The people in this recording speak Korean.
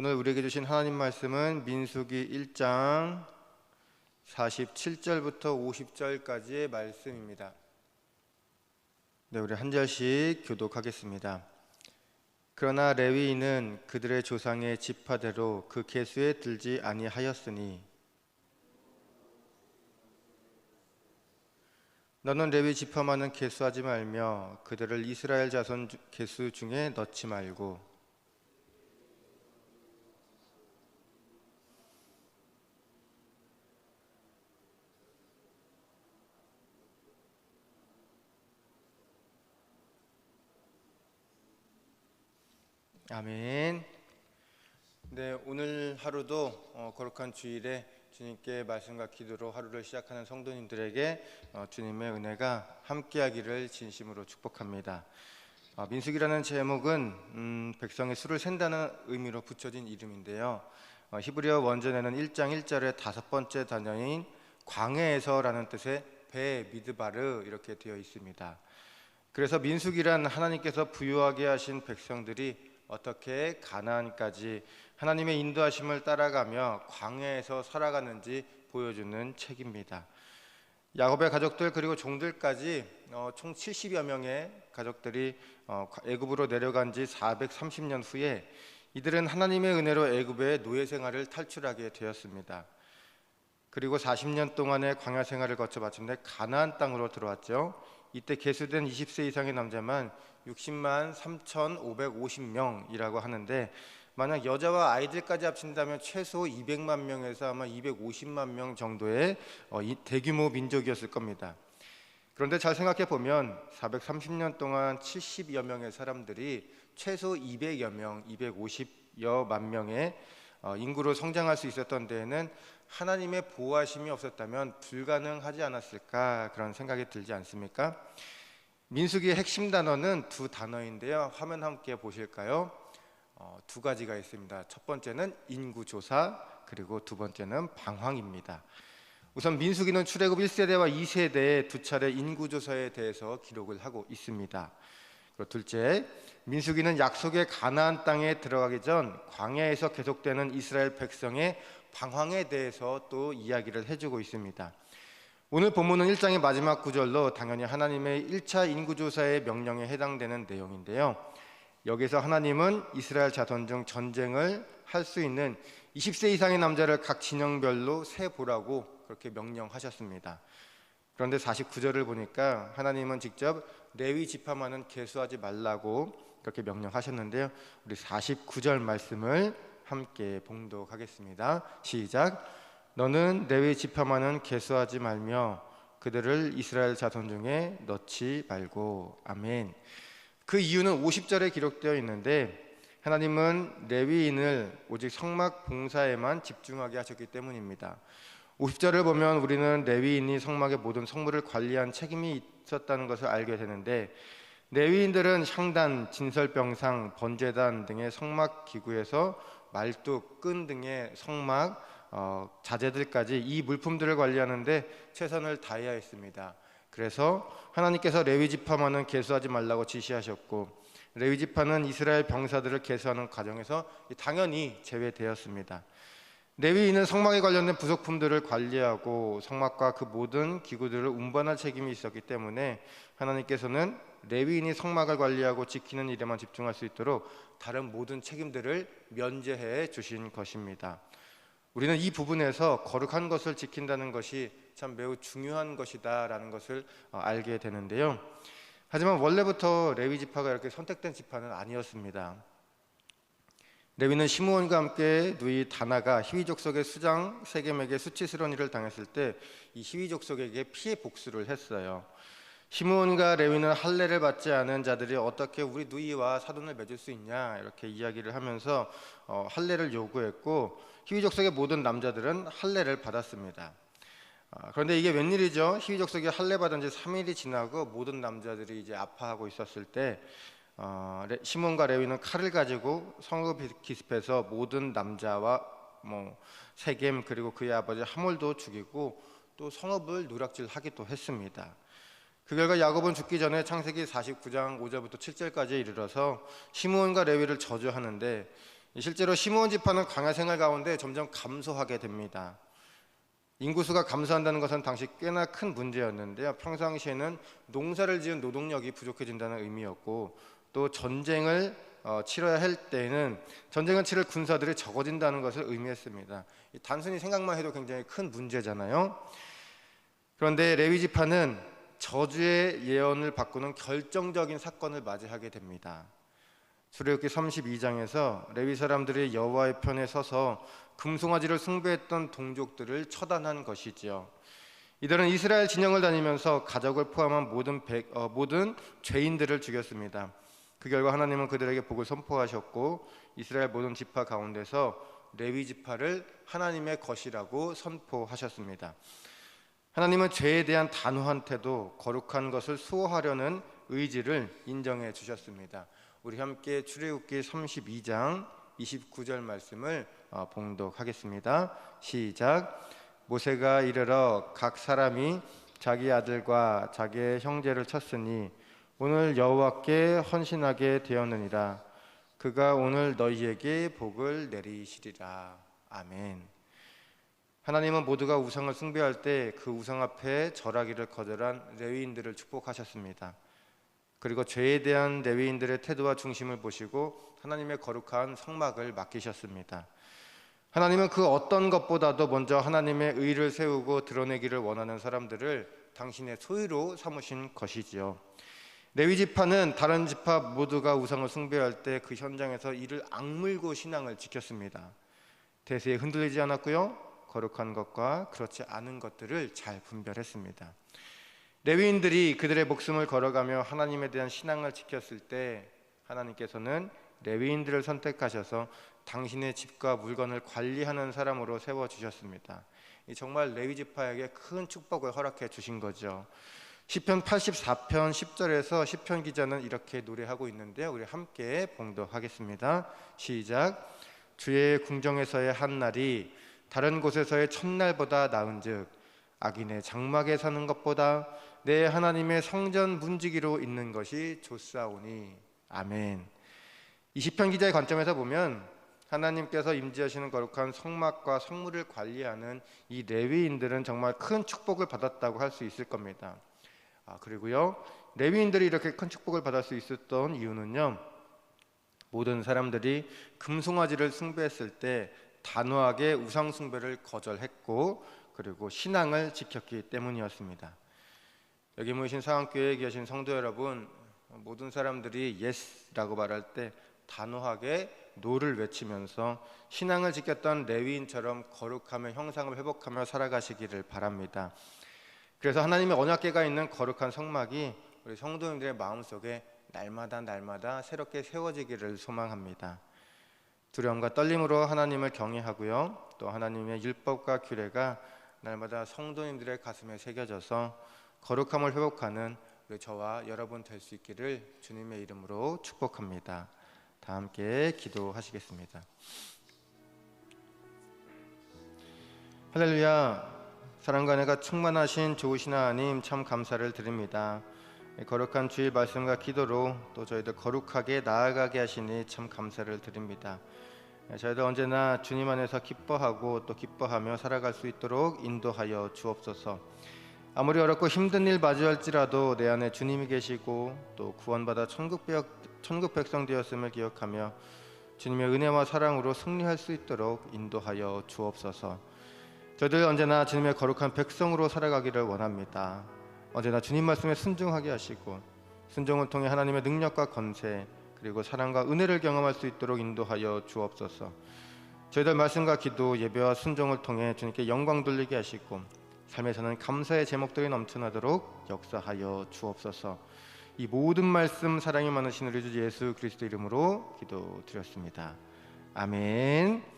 오늘 우리에게 주신 하나님 말씀은 민수기 1장 47절부터 50절까지의 말씀입니다. 네, 우리 한 절씩 교독하겠습니다. 그러나 레위인은 그들의 조상의 지파대로 그 계수에 들지 아니하였으니 너는 레위 지파만은 계수하지 말며 그들을 이스라엘 자손 계수 중에 넣지 말고 아멘. 네, 오늘 하루도 거룩한 주일에 주님께 말씀과 기도로 하루를 시작하는 성도님들에게 주님의 은혜가 함께하기를 진심으로 축복합니다. 민수기라는 제목은 백성의 수를 센다는 의미로 붙여진 이름인데요. 히브리어 원전에는 1장 1절의 다섯 번째 단어인 광해에서라는 뜻의 베 미드바르 이렇게 되어 있습니다. 그래서 민수기란 하나님께서 부유하게 하신 백성들이 어떻게 가나안까지 하나님의 인도하심을 따라가며 광야에서 살아가는지 보여주는 책입니다. 야곱의 가족들 그리고 종들까지 총 70여 명의 가족들이 애굽으로 내려간 지 430년 후에 이들은 하나님의 은혜로 애굽의 노예 생활을 탈출하게 되었습니다. 그리고 40년 동안의 광야 생활을 거쳐 마침내 가나안 땅으로 들어왔죠. 이때 계수된 20세 이상의 남자만 60만 3,550명이라고 하는데 만약 여자와 아이들까지 합친다면 최소 200만 명에서 아마 250만 명 정도의 대규모 민족이었을 겁니다. 그런데 잘 생각해 보면 430년 동안 70여 명의 사람들이 최소 200여 명, 250여만 명의 인구로 성장할 수 있었던 데에는 하나님의 보호하심이 없었다면 불가능하지 않았을까 그런 생각이 들지 않습니까? 민수기의 핵심 단어는 두 단어인데요. 화면 함께 보실까요? 두 가지가 있습니다. 첫 번째는 인구조사, 그리고 두 번째는 방황입니다. 우선 민수기는 출애굽 1세대와 2세대의 두 차례 인구조사에 대해서 기록을 하고 있습니다. 그리고 둘째, 민수기는 약속의 가나안 땅에 들어가기 전 광야에서 계속되는 이스라엘 백성의 방황에 대해서 또 이야기를 해주고 있습니다. 오늘 본문은 1장의 마지막 구절로 당연히 하나님의 1차 인구조사의 명령에 해당되는 내용인데요. 여기서 하나님은 이스라엘 자손 중 전쟁을 할 수 있는 20세 이상의 남자를 각 진영별로 세보라고 그렇게 명령하셨습니다. 그런데 49절을 보니까 하나님은 직접 레위 지파만은 계수하지 말라고 그렇게 명령하셨는데요. 우리 49절 말씀을 함께 봉독하겠습니다. 시작. 너는 레위 지파만은 계수하지 말며 그들을 이스라엘 자손 중에 넣지 말고. 아멘. 그 이유는 50절에 기록되어 있는데 하나님은 레위인을 오직 성막 봉사에만 집중하게 하셨기 때문입니다. 50절을 보면 우리는 레위인이 성막의 모든 성물을 관리한 책임이 있었다는 것을 알게 되는데 레위인들은 향단, 진설병상, 번제단 등의 성막 기구에서 말뚝, 끈 등의 성막 자재들까지 이 물품들을 관리하는데 최선을 다해야 했습니다. 그래서 하나님께서 레위 지파만은 계수하지 말라고 지시하셨고 레위 지파는 이스라엘 병사들을 계수하는 과정에서 당연히 제외되었습니다. 레위인은 성막에 관련된 부속품들을 관리하고 성막과 그 모든 기구들을 운반할 책임이 있었기 때문에 하나님께서는 레위인이 성막을 관리하고 지키는 일에만 집중할 수 있도록 다른 모든 책임들을 면제해 주신 것입니다. 우리는 이 부분에서 거룩한 것을 지킨다는 것이 참 매우 중요한 것이다 라는 것을 알게 되는데요. 하지만 원래부터 레위 지파가 이렇게 선택된 지파는 아니었습니다. 레위는 시므온과 함께 누이 다나가 히위 족속의 수장 세겜에게 수치스러운 일을 당했을 때 이 히위 족속에게 피해 복수를 했어요. 시므온과 레위는 할례를 받지 않은 자들이 어떻게 우리 누이와 사돈을 맺을 수 있냐 이렇게 이야기를 하면서 할례를 요구했고 히위 족속의 모든 남자들은 할례를 받았습니다. 그런데 이게 웬일이죠? 히위 족속이 할례 받은 지 3일이 지나고 모든 남자들이 이제 아파하고 있었을 때 시몬과 레위는 칼을 가지고 성읍 기습해서 모든 남자와 세겜 그리고 그의 아버지 하몰도 죽이고 또 성읍을 누락질하기도 했습니다. 그 결과 야곱은 죽기 전에 창세기 49장 5절부터 7절까지 이르러서 시므온과 레위를 저주하는데 실제로 시므온 지파는 광야 생활 가운데 점점 감소하게 됩니다. 인구수가 감소한다는 것은 당시 꽤나 큰 문제였는데요. 평상시에는 농사를 지은 노동력이 부족해진다는 의미였고, 또 전쟁을 치러야 할 때에는 전쟁을 치를 군사들이 적어진다는 것을 의미했습니다. 단순히 생각만 해도 굉장히 큰 문제잖아요. 그런데 레위 지파는 저주의 예언을 바꾸는 결정적인 사건을 맞이하게 됩니다. 출애굽기 32장에서 레위 사람들이 여호와의 편에 서서 금송아지를 숭배했던 동족들을 처단한 것이지요. 이들은 이스라엘 진영을 다니면서 가족을 포함한 모든 죄인들을 죽였습니다. 그 결과 하나님은 그들에게 복을 선포하셨고, 이스라엘 모든 지파 가운데서 레위 지파를 하나님의 것이라고 선포하셨습니다. 하나님은 죄에 대한 단호한 태도, 거룩한 것을 수호하려는 의지를 인정해 주셨습니다. 우리 함께 출애굽기 32장 29절 말씀을 봉독하겠습니다. 시작. 모세가 이르러 각 사람이 자기 아들과 자기의 형제를 쳤으니 오늘 여호와께 헌신하게 되었느니라. 그가 오늘 너희에게 복을 내리시리라. 아멘. 하나님은 모두가 우상을 숭배할 때 그 우상 앞에 절하기를 거절한 레위인들을 축복하셨습니다. 그리고 죄에 대한 레위인들의 태도와 중심을 보시고 하나님의 거룩한 성막을 맡기셨습니다. 하나님은 그 어떤 것보다도 먼저 하나님의 의를 세우고 드러내기를 원하는 사람들을 당신의 소유로 삼으신 것이지요. 레위 지파는 다른 지파 모두가 우상을 숭배할 때 그 현장에서 이를 악물고 신앙을 지켰습니다. 대세에 흔들리지 않았고요, 거룩한 것과 그렇지 않은 것들을 잘 분별했습니다. 레위인들이 그들의 목숨을 걸어가며 하나님에 대한 신앙을 지켰을 때 하나님께서는 레위인들을 선택하셔서 당신의 집과 물건을 관리하는 사람으로 세워주셨습니다. 정말 레위 지파에게 큰 축복을 허락해 주신 거죠. 시편 84편 10절에서 시편 기자는 이렇게 노래하고 있는데요, 우리 함께 봉독하겠습니다. 시작. 주의 궁정에서의 한 날이 다른 곳에서의 첫날보다 나은즉 악인의 장막에 사는 것보다 내 하나님의 성전 문지기로 있는 것이 좋사오니. 아멘. 이 시편 기자의 관점에서 보면 하나님께서 임재하시는 거룩한 성막과 성물을 관리하는 이 레위인들은 정말 큰 축복을 받았다고 할 수 있을 겁니다. 그리고요, 레위인들이 이렇게 큰 축복을 받을 수 있었던 이유는요, 모든 사람들이 금송아지를 숭배했을 때 단호하게 우상 숭배를 거절했고, 그리고 신앙을 지켰기 때문이었습니다. 여기 모이신 사랑교회에 계신 성도 여러분, 모든 사람들이 예스라고 말할 때 단호하게 노를 외치면서 신앙을 지켰던 레위인처럼 거룩함의 형상을 회복하며 살아가시기를 바랍니다. 그래서 하나님의 언약궤가 있는 거룩한 성막이 우리 성도님들의 마음속에 날마다 새롭게 세워지기를 소망합니다. 두려움과 떨림으로 하나님을 경외하고요, 또 하나님의 율법과 규례가 날마다 성도님들의 가슴에 새겨져서 거룩함을 회복하는 우리 저와 여러분 될 수 있기를 주님의 이름으로 축복합니다. 다 함께 기도하시겠습니다. 할렐루야. 사랑과 은혜가 충만하신 좋으신 하나님, 참 감사를 드립니다. 거룩한 주의 말씀과 기도로 또 저희들 거룩하게 나아가게 하시니 참 감사를 드립니다. 저희들 언제나 주님 안에서 기뻐하고 또 기뻐하며 살아갈 수 있도록 인도하여 주옵소서. 아무리 어렵고 힘든 일 마주할지라도 내 안에 주님이 계시고 또 구원받아 천국 백성 되었음을 기억하며 주님의 은혜와 사랑으로 승리할 수 있도록 인도하여 주옵소서. 저희들 언제나 주님의 거룩한 백성으로 살아가기를 원합니다. 언제나 주님 말씀에 순종하게 하시고 순종을 통해 하나님의 능력과 권세 그리고 사랑과 은혜를 경험할 수 있도록 인도하여 주옵소서. 저희들 말씀과 기도, 예배와 순종을 통해 주님께 영광 돌리게 하시고 삶에서는 감사의 제목들이 넘쳐나도록 역사하여 주옵소서. 이 모든 말씀 사랑이 많으신 우리 주 예수 그리스도 이름으로 기도드렸습니다. 아멘.